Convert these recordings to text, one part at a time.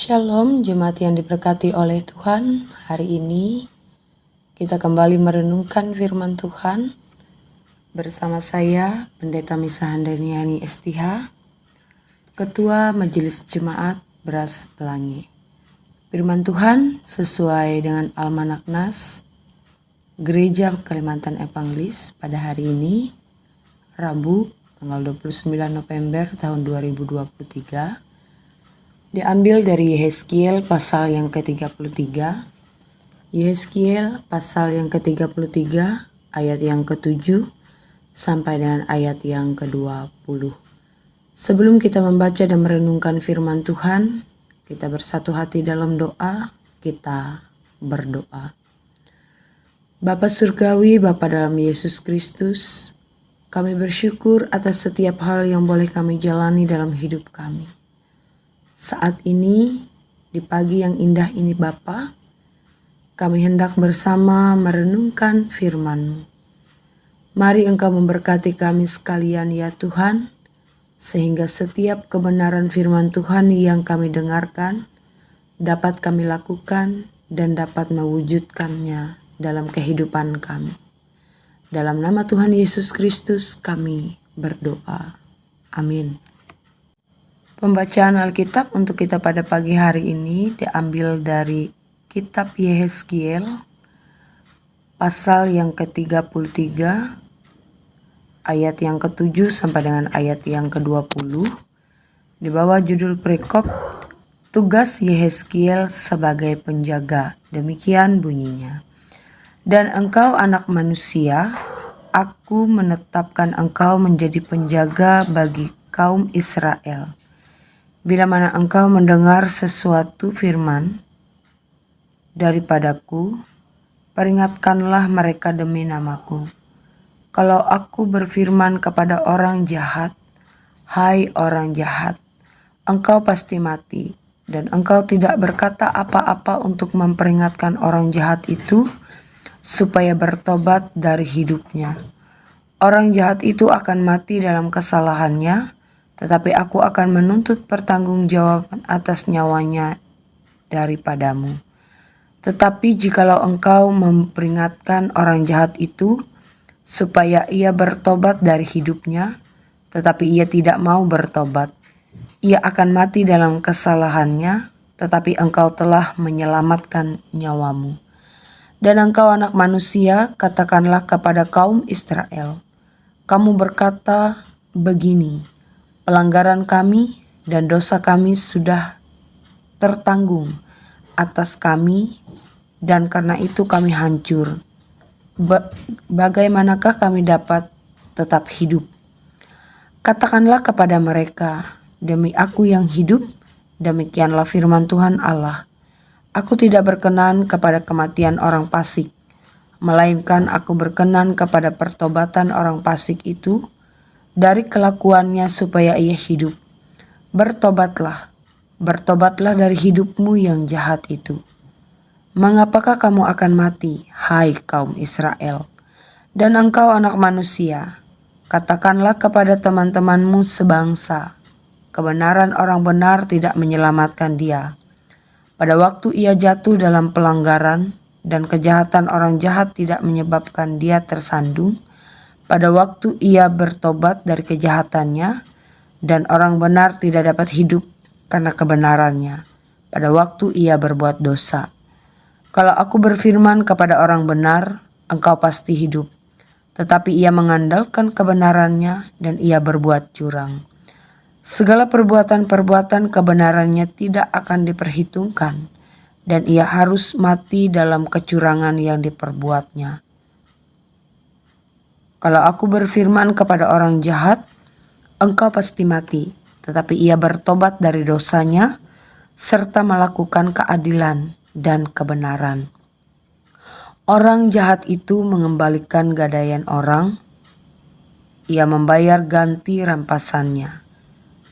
Shalom, jemaat yang diberkati oleh Tuhan. Hari ini kita kembali merenungkan firman Tuhan bersama saya, Pendeta Misa Handayani STH, Ketua Majelis Jemaat Beras Pelangi. Firman Tuhan sesuai dengan Almanak Nas, Gereja Kalimantan Evangelis pada hari ini, Rabu, tanggal 29 November tahun 2023, diambil dari Yehezkiel pasal yang ke-33. Yehezkiel pasal yang ke-33 ayat yang ke-7 sampai dengan ayat yang ke-20. Sebelum kita membaca dan merenungkan firman Tuhan, kita bersatu hati dalam doa, kita berdoa. Bapa Surgawi, Bapa dalam Yesus Kristus, kami bersyukur atas setiap hal yang boleh kami jalani dalam hidup kami. Saat ini, di pagi yang indah ini Bapa, kami hendak bersama merenungkan firman-Mu. Mari Engkau memberkati kami sekalian ya Tuhan, sehingga setiap kebenaran firman Tuhan yang kami dengarkan, dapat kami lakukan dan dapat mewujudkannya dalam kehidupan kami. Dalam nama Tuhan Yesus Kristus kami berdoa. Amin. Pembacaan Alkitab untuk kita pada pagi hari ini diambil dari kitab Yehezkiel pasal yang ke-33 ayat yang ke-7 sampai dengan ayat yang ke-20 di bawah judul perikop Tugas Yehezkiel sebagai penjaga. Demikian bunyinya. Dan engkau anak manusia, aku menetapkan engkau menjadi penjaga bagi kaum Israel. Bila mana engkau mendengar sesuatu firman daripadaku, peringatkanlah mereka demi namaku. Kalau aku berfirman kepada orang jahat, hai orang jahat, engkau pasti mati, dan engkau tidak berkata apa-apa untuk memperingatkan orang jahat itu, supaya bertobat dari hidupnya. Orang jahat itu akan mati dalam kesalahannya, tetapi aku akan menuntut pertanggungjawaban atas nyawanya daripadamu. Tetapi jikalau engkau memperingatkan orang jahat itu, supaya ia bertobat dari hidupnya, tetapi ia tidak mau bertobat, ia akan mati dalam kesalahannya, tetapi engkau telah menyelamatkan nyawamu. Dan engkau anak manusia, katakanlah kepada kaum Israel, kamu berkata begini, pelanggaran kami dan dosa kami sudah tertanggung atas kami, dan karena itu kami hancur. Bagaimanakah kami dapat tetap hidup? Katakanlah kepada mereka, demi aku yang hidup, demikianlah firman Tuhan Allah. Aku tidak berkenan kepada kematian orang fasik, melainkan aku berkenan kepada pertobatan orang fasik itu, dari kelakuannya supaya ia hidup. Bertobatlah dari hidupmu yang jahat itu. Mengapakah kamu akan mati, hai kaum Israel? Dan engkau anak manusia, katakanlah kepada teman-temanmu sebangsa, kebenaran orang benar tidak menyelamatkan dia. Pada waktu ia jatuh dalam pelanggaran, dan kejahatan orang jahat tidak menyebabkan dia tersandung, pada waktu ia bertobat dari kejahatannya, dan orang benar tidak dapat hidup karena kebenarannya, pada waktu ia berbuat dosa. Kalau aku berfirman kepada orang benar, engkau pasti hidup, tetapi ia mengandalkan kebenarannya dan ia berbuat curang. Segala perbuatan-perbuatan kebenarannya tidak akan diperhitungkan, dan ia harus mati dalam kecurangan yang diperbuatnya. Kalau aku berfirman kepada orang jahat, engkau pasti mati, tetapi ia bertobat dari dosanya, serta melakukan keadilan dan kebenaran. Orang jahat itu mengembalikan gadaian orang, ia membayar ganti rampasannya,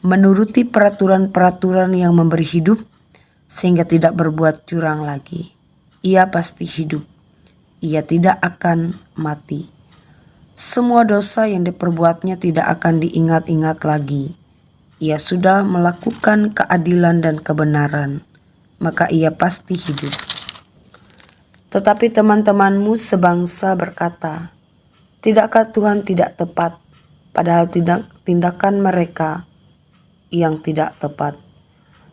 menuruti peraturan-peraturan yang memberi hidup, sehingga tidak berbuat curang lagi. Ia pasti hidup, ia tidak akan mati. Semua dosa yang diperbuatnya tidak akan diingat-ingat lagi. Ia sudah melakukan keadilan dan kebenaran. maka ia pasti hidup. Tetapi teman-temanmu sebangsa berkata, tidakkah Tuhan tidak tepat, padahal tindakan mereka yang tidak tepat.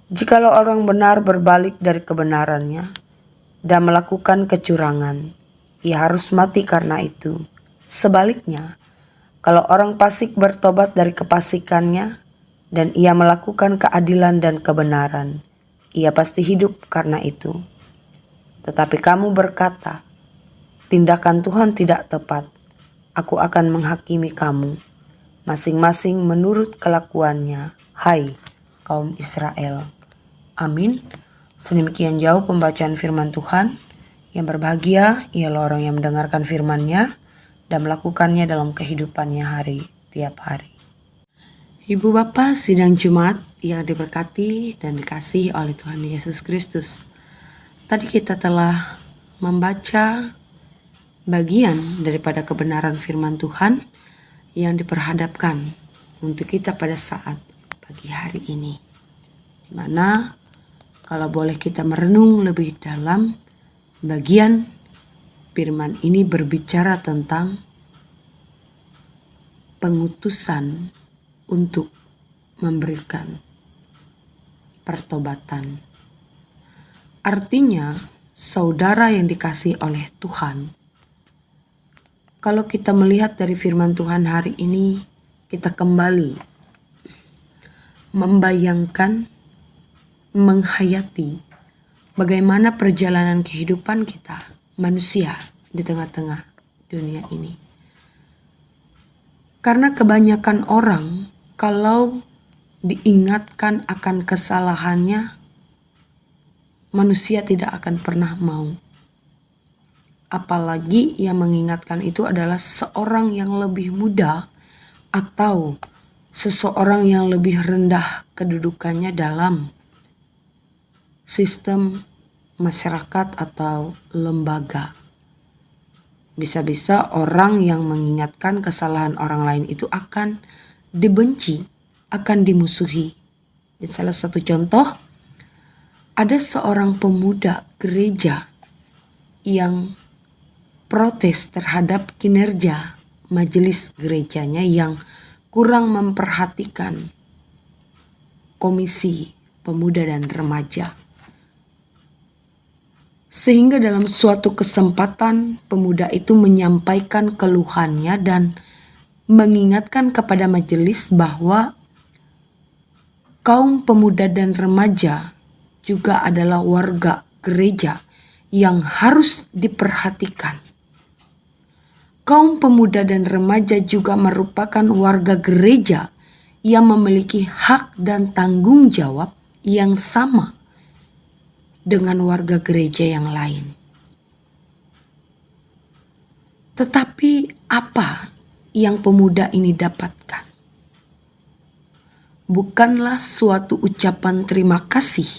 Jikalau orang benar berbalik dari kebenarannya dan melakukan kecurangan, ia harus mati karena itu. Sebaliknya, kalau orang fasik bertobat dari kefasikannya dan ia melakukan keadilan dan kebenaran, ia pasti hidup karena itu. Tetapi kamu berkata, tindakan Tuhan tidak tepat. Aku akan menghakimi kamu, masing-masing menurut kelakuannya, hai kaum Israel. Amin. Sedemikian jauh pembacaan firman Tuhan. Yang berbahagia ialah orang yang mendengarkan firman-Nya dan melakukannya dalam kehidupannya tiap hari. Ibu Bapa sidang Jumat yang diberkati dan dikasihi oleh Tuhan Yesus Kristus. Tadi kita telah membaca bagian daripada kebenaran firman Tuhan yang diperhadapkan untuk kita pada saat pagi hari ini. Dimana kalau boleh kita merenung lebih dalam, bagian firman ini berbicara tentang pengutusan untuk memberikan pertobatan. Artinya, saudara yang dikasihi oleh Tuhan, kalau kita melihat dari firman Tuhan hari ini, kita kembali membayangkan, menghayati bagaimana perjalanan kehidupan kita, manusia di tengah-tengah dunia ini. Karena kebanyakan orang, kalau diingatkan akan kesalahannya, manusia tidak akan pernah mau. Apalagi yang mengingatkan itu adalah seorang yang lebih muda atau seseorang yang lebih rendah kedudukannya dalam sistem masyarakat atau lembaga. Bisa-bisa orang yang mengingatkan kesalahan orang lain itu akan dibenci, akan dimusuhi. Dan salah satu contoh, ada seorang pemuda gereja yang protes terhadap kinerja majelis gerejanya yang kurang memperhatikan komisi pemuda dan remaja. Sehingga dalam suatu kesempatan pemuda itu menyampaikan keluhannya dan mengingatkan kepada majelis bahwa kaum pemuda dan remaja juga adalah warga gereja yang harus diperhatikan. Kaum pemuda dan remaja juga merupakan warga gereja yang memiliki hak dan tanggung jawab yang sama dengan warga gereja yang lain. Tetapi apa yang pemuda ini dapatkan? Bukanlah suatu ucapan terima kasih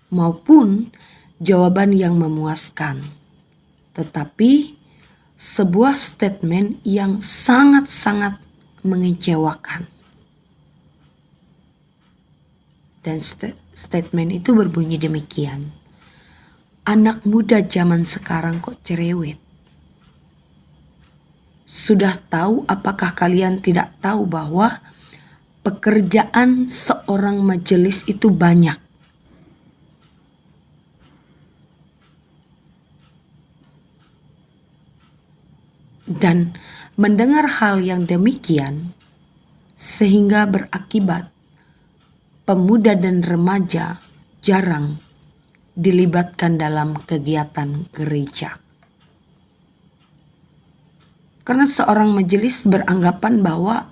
maupun jawaban yang memuaskan, tetapi sebuah statement yang sangat-sangat mengecewakan. Dan statement itu berbunyi demikian, anak muda zaman sekarang kok cerewet. Sudah tahu, apakah kalian tidak tahu bahwa pekerjaan seorang majelis itu banyak? Dan mendengar hal yang demikian sehingga berakibat pemuda dan remaja jarang dilibatkan dalam kegiatan gereja. Karena seorang majelis beranggapan bahwa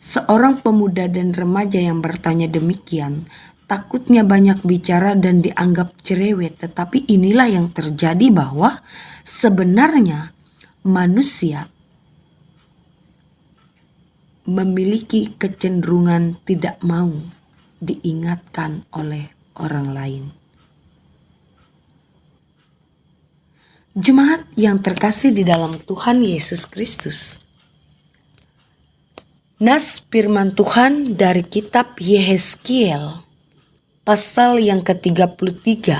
seorang pemuda dan remaja yang bertanya demikian takutnya banyak bicara dan dianggap cerewet. Tetapi inilah yang terjadi, bahwa sebenarnya manusia memiliki kecenderungan tidak mau diingatkan oleh orang lain. Jemaat yang terkasih di dalam Tuhan Yesus Kristus, nas firman Tuhan dari kitab Yehezkiel pasal yang ke-33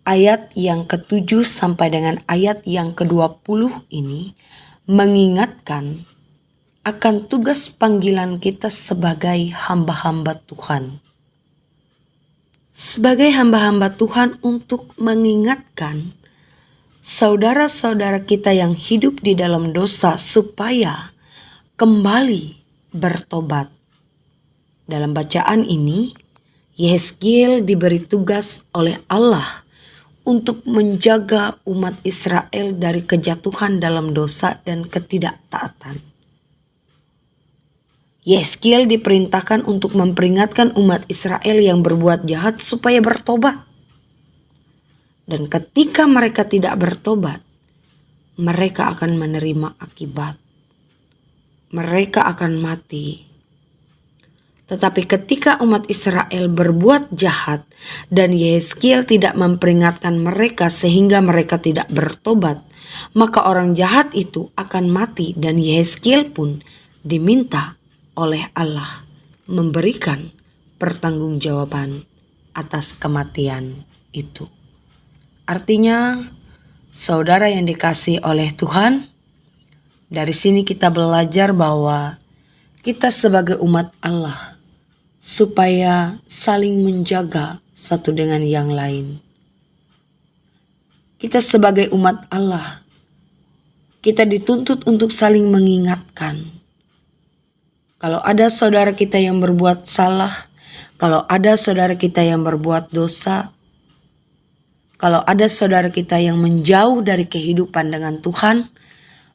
ayat yang ke-7 sampai dengan ayat yang ke-20 ini mengingatkan akan tugas panggilan kita sebagai hamba-hamba Tuhan. Sebagai hamba-hamba Tuhan untuk mengingatkan saudara-saudara kita yang hidup di dalam dosa supaya kembali bertobat. Dalam bacaan ini, Yehezkiel diberi tugas oleh Allah untuk menjaga umat Israel dari kejatuhan dalam dosa dan ketidaktaatan. Yehezkiel diperintahkan untuk memperingatkan umat Israel yang berbuat jahat supaya bertobat. Dan ketika mereka tidak bertobat, mereka akan menerima akibat. Mereka akan mati. Tetapi ketika umat Israel berbuat jahat dan Yehezkiel tidak memperingatkan mereka sehingga mereka tidak bertobat, maka orang jahat itu akan mati dan Yehezkiel pun diminta oleh Allah memberikan pertanggungjawaban atas kematian itu. Artinya, saudara yang dikasihi oleh Tuhan, dari sini kita belajar bahwa kita sebagai umat Allah supaya saling menjaga satu dengan yang lain. Kita sebagai umat Allah, kita dituntut untuk saling mengingatkan. Kalau ada saudara kita yang berbuat salah, kalau ada saudara kita yang berbuat dosa, kalau ada saudara kita yang menjauh dari kehidupan dengan Tuhan,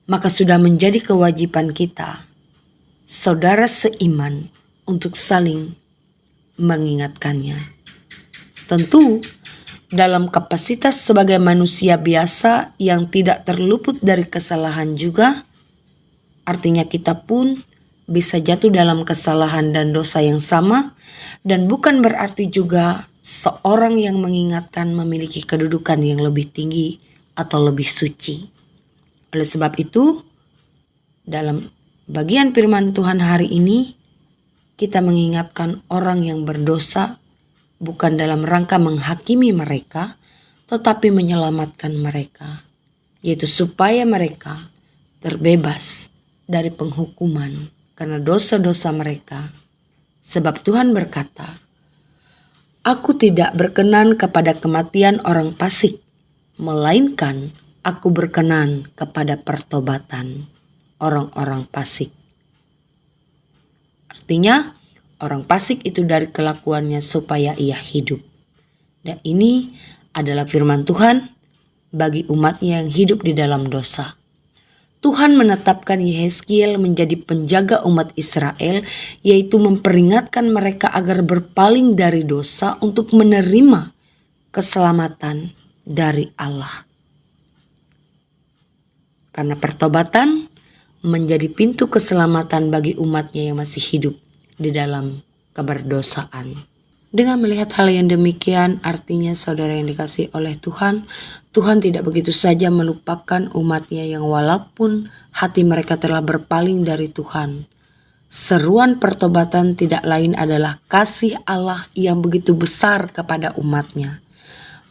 maka sudah menjadi kewajiban kita, saudara seiman, untuk saling mengingatkannya. Tentu dalam kapasitas sebagai manusia biasa yang tidak terluput dari kesalahan juga, artinya kita pun bisa jatuh dalam kesalahan dan dosa yang sama, dan bukan berarti juga seorang yang mengingatkan memiliki kedudukan yang lebih tinggi atau lebih suci. Oleh sebab itu, dalam bagian firman Tuhan hari ini, kita mengingatkan orang yang berdosa bukan dalam rangka menghakimi mereka, tetapi menyelamatkan mereka, yaitu supaya mereka terbebas dari penghukuman karena dosa-dosa mereka. Sebab Tuhan berkata, "Aku tidak berkenan kepada kematian orang fasik, melainkan Aku berkenan kepada pertobatan orang-orang fasik." Artinya, orang fasik itu dari kelakuannya supaya ia hidup. Dan ini adalah firman Tuhan bagi umatnya yang hidup di dalam dosa. Tuhan menetapkan Yehezkiel menjadi penjaga umat Israel, yaitu memperingatkan mereka agar berpaling dari dosa untuk menerima keselamatan dari Allah. Karena pertobatan menjadi pintu keselamatan bagi umatnya yang masih hidup di dalam keberdosaan. Dengan melihat hal yang demikian, artinya saudara yang dikasihi oleh Tuhan, Tuhan tidak begitu saja melupakan umatnya yang walaupun hati mereka telah berpaling dari Tuhan. Seruan pertobatan tidak lain adalah kasih Allah yang begitu besar kepada umatnya.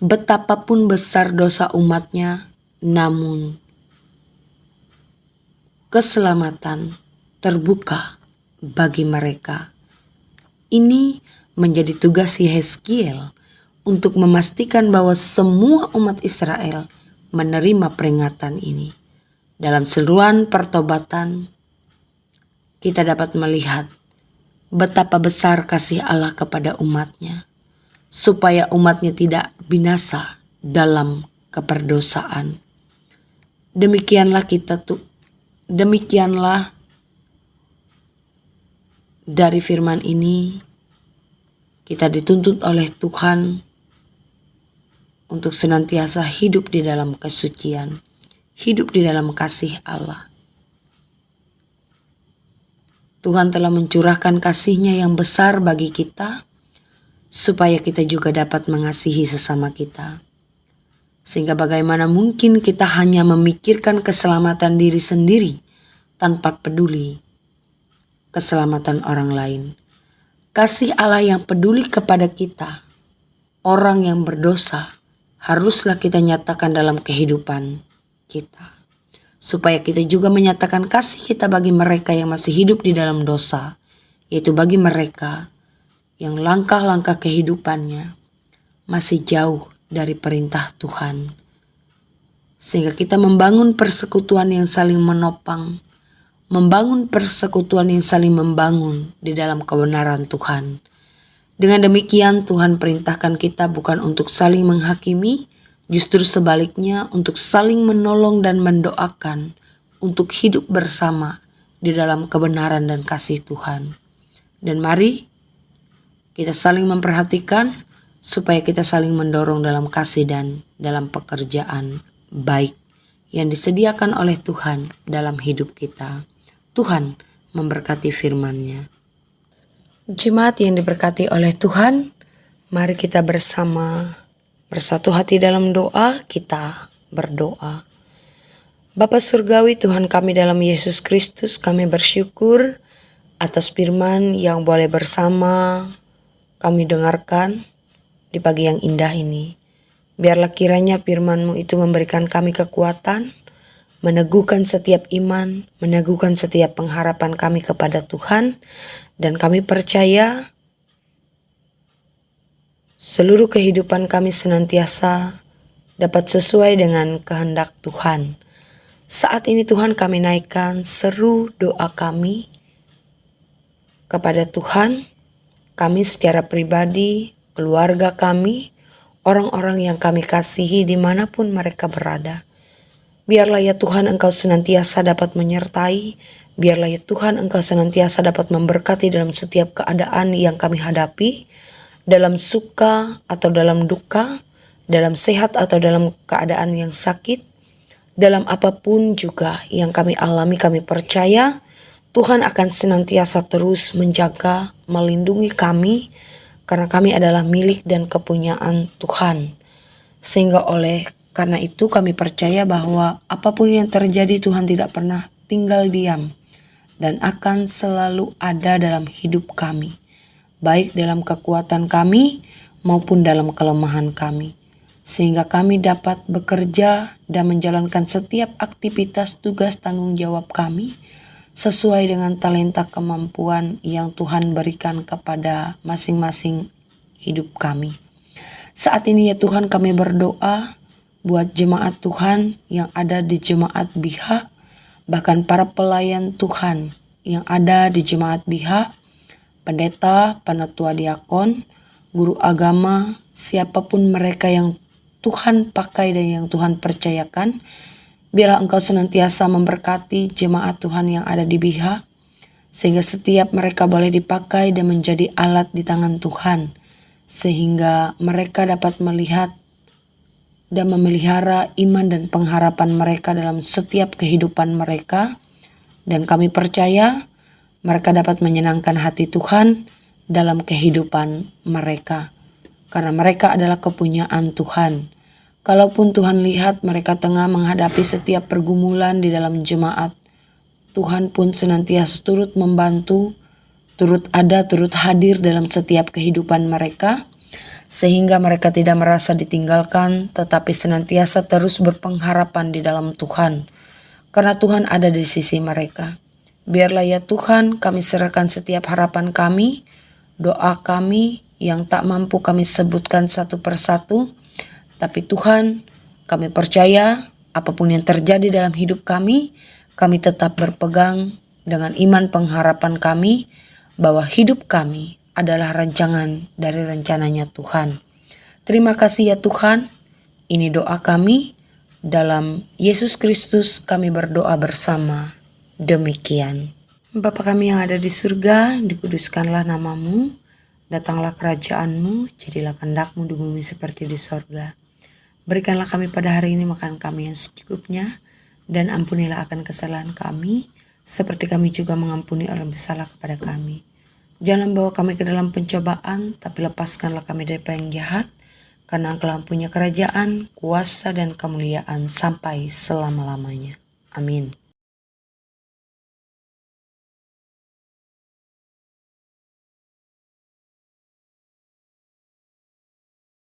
Betapapun besar dosa umatnya, namun keselamatan terbuka bagi mereka. Ini menjadi tugas Yehezkiel untuk memastikan bahwa semua umat Israel menerima peringatan ini. Dalam seruan pertobatan, kita dapat melihat betapa besar kasih Allah kepada umatnya, supaya umatnya tidak binasa dalam keperdosaan. Demikianlah dari firman ini, kita dituntut oleh Tuhan untuk senantiasa hidup di dalam kesucian, hidup di dalam kasih Allah. Tuhan telah mencurahkan kasih-Nya yang besar bagi kita, supaya kita juga dapat mengasihi sesama kita. Sehingga bagaimana mungkin kita hanya memikirkan keselamatan diri sendiri tanpa peduli keselamatan orang lain. Kasih Allah yang peduli kepada kita, orang yang berdosa, haruslah kita nyatakan dalam kehidupan kita. Supaya kita juga menyatakan kasih kita bagi mereka yang masih hidup di dalam dosa, yaitu bagi mereka yang langkah-langkah kehidupannya masih jauh dari perintah Tuhan. Sehingga kita membangun persekutuan yang saling menopang, membangun persekutuan yang saling membangun di dalam kebenaran Tuhan. Dengan demikian Tuhan perintahkan kita bukan untuk saling menghakimi, justru sebaliknya untuk saling menolong dan mendoakan untuk hidup bersama di dalam kebenaran dan kasih Tuhan. Dan mari kita saling memperhatikan supaya kita saling mendorong dalam kasih dan dalam pekerjaan baik yang disediakan oleh Tuhan dalam hidup kita. Tuhan memberkati firman-Nya. Jemaat yang diberkati oleh Tuhan, mari kita bersatu hati dalam doa, kita berdoa. Bapa Surgawi Tuhan kami dalam Yesus Kristus, kami bersyukur atas firman yang boleh bersama kami dengarkan di pagi yang indah ini. Biarlah kiranya firman-Mu itu memberikan kami kekuatan, meneguhkan setiap iman, meneguhkan setiap pengharapan kami kepada Tuhan, dan kami percaya seluruh kehidupan kami senantiasa dapat sesuai dengan kehendak Tuhan. Saat ini Tuhan kami naikkan seru doa kami kepada Tuhan, kami secara pribadi, keluarga kami, orang-orang yang kami kasihi dimanapun mereka berada. Biarlah ya Tuhan Engkau senantiasa dapat menyertai, biarlah ya Tuhan Engkau senantiasa dapat memberkati dalam setiap keadaan yang kami hadapi, dalam suka atau dalam duka, dalam sehat atau dalam keadaan yang sakit, dalam apapun juga yang kami alami, kami percaya Tuhan akan senantiasa terus menjaga, melindungi kami, karena kami adalah milik dan kepunyaan Tuhan. Sehingga karena itu kami percaya bahwa apapun yang terjadi Tuhan tidak pernah tinggal diam dan akan selalu ada dalam hidup kami, baik dalam kekuatan kami maupun dalam kelemahan kami. Sehingga kami dapat bekerja dan menjalankan setiap aktivitas tugas tanggung jawab kami sesuai dengan talenta kemampuan yang Tuhan berikan kepada masing-masing hidup kami. Saat ini ya Tuhan kami berdoa buat jemaat Tuhan yang ada di jemaat BIHA, bahkan para pelayan Tuhan yang ada di jemaat BIHA, pendeta, penatua diakon, guru agama, siapapun mereka yang Tuhan pakai dan yang Tuhan percayakan, biarlah Engkau senantiasa memberkati jemaat Tuhan yang ada di BIHA, sehingga setiap mereka boleh dipakai dan menjadi alat di tangan Tuhan, sehingga mereka dapat melihat dan memelihara iman dan pengharapan mereka dalam setiap kehidupan mereka. Dan kami percaya mereka dapat menyenangkan hati Tuhan dalam kehidupan mereka, karena mereka adalah kepunyaan Tuhan. Kalaupun Tuhan lihat mereka tengah menghadapi setiap pergumulan di dalam jemaat, Tuhan pun senantiasa turut membantu, turut hadir dalam setiap kehidupan mereka, sehingga mereka tidak merasa ditinggalkan, tetapi senantiasa terus berpengharapan di dalam Tuhan, karena Tuhan ada di sisi mereka. Biarlah ya Tuhan kami serahkan setiap harapan kami, doa kami yang tak mampu kami sebutkan satu persatu, tapi Tuhan kami percaya apapun yang terjadi dalam hidup kami tetap berpegang dengan iman pengharapan kami bahwa hidup kami adalah rancangan dari rencananya Tuhan. Terima kasih ya Tuhan, ini doa kami, dalam Yesus Kristus kami berdoa bersama, demikian. Bapa kami yang ada di surga, dikuduskanlah namamu, datanglah kerajaanmu, jadilah kehendak-Mu di bumi seperti di sorga. Berikanlah kami pada hari ini makan kami yang secukupnya, dan ampunilah akan kesalahan kami, seperti kami juga mengampuni orang bersalah kepada kami. Jangan bawa kami ke dalam pencobaan, tapi lepaskanlah kami dari yang jahat, karena Engkau punya kerajaan, kuasa, dan kemuliaan sampai selama-lamanya. Amin.